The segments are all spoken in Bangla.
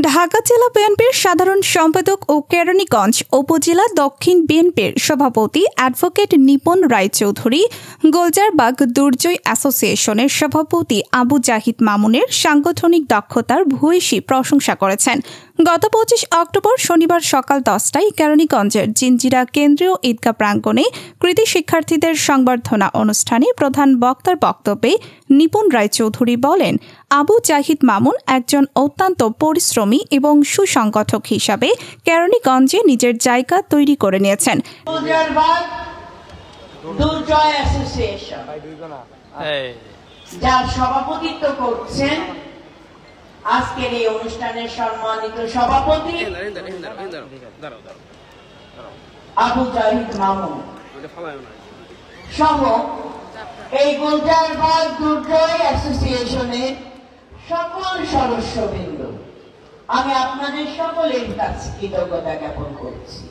ঢাকা জেলা বিএনপির সাধারণ সম্পাদক ও কেরানীগঞ্জ উপজেলা দক্ষিণ বিএনপির সভাপতি অ্যাডভোকেট নিপন রায়চৌধুরী, গোলজারবাগ দুর্জয় অ্যাসোসিয়েশনের সভাপতি আবু জাহিদ মামুনের সাংগঠনিক দক্ষতার ভূয়সী প্রশংসা করেছেন। গত 25 অক্টোবর শনিবার সকাল 10টায় কেরানীগঞ্জের জিঞ্জিরা কেন্দ্রীয় ঈদগাহ প্রাঙ্গণে কৃতি শিক্ষার্থীদের সংবর্ধনা অনুষ্ঠানে প্রধান বক্তার বক্তব্যে নিপন রায়চৌধুরী বলেন, আবু জাহিদ মামুন একজন অত্যন্ত পরিশ্রমী এবং সুসংগঠক হিসাবে কেরানীগঞ্জে নিজের জায়গা তৈরি করে নিয়েছেন। যার সভাপতিত্ব করছেন আজকের এই অনুষ্ঠানের সম্মানিত সভাপতি আবু জাহিদ মামুন সহ এই গোলজারবাগ দুর্জয় অ্যাসোসিয়েশনের সকল সদস্যবৃন্দ, আমি আপনাদের সকলের কাছে কৃতজ্ঞতা জ্ঞাপন করছি।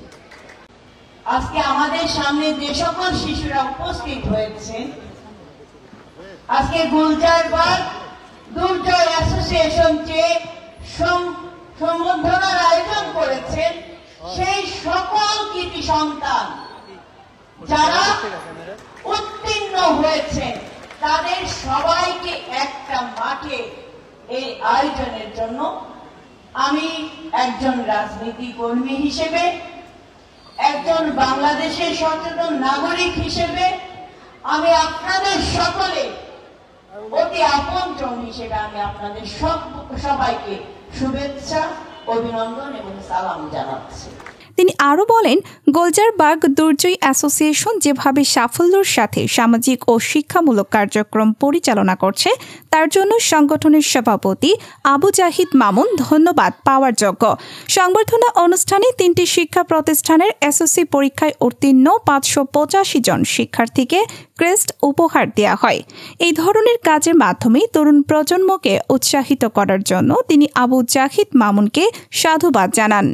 আজকে আমাদের সামনে যে সকল শিশুরা উপস্থিত হয়েছে, আজকে গোলজারবাগ দুর্জয় অ্যাসোসিয়েশন যে সম্বর্ধনার আয়োজন করেছেন, সেই সকল কৃতি সন্তান যারা উত্তীর্ণ হয়েছেন তাদের সবাইকে একটা মাঠে এই আয়োজনের জন্য আমি একজন রাজনীতি কর্মী হিসেবে, একজন বাংলাদেশের সচেতন নাগরিক হিসেবে আমি আপনাদের সকলে অতি আপনজন হিসেবে আমি আপনাদের সবাইকে শুভেচ্ছা, অভিনন্দন এবং সালাম জানাচ্ছি। তিনি আরও বলেন, গোলজারবাগ দুর্জয় অ্যাসোসিয়েশন যেভাবে সাফল্যের সাথে সামাজিক ও শিক্ষামূলক কার্যক্রম পরিচালনা করছে, তার জন্য সংগঠনের সভাপতি আবু জাহিদ মামুন ধন্যবাদ পাওয়ার যোগ্য। সংবর্ধনা অনুষ্ঠানে 3টি শিক্ষা প্রতিষ্ঠানের এসএসসি পরীক্ষায় উত্তীর্ণ 585 জন শিক্ষার্থীকে ক্রেস্ট উপহার দেওয়া হয়। এই ধরনের কাজের মাধ্যমে তরুণ প্রজন্মকে উৎসাহিত করার জন্য তিনি আবু জাহিদ মামুনকে সাধুবাদ জানান।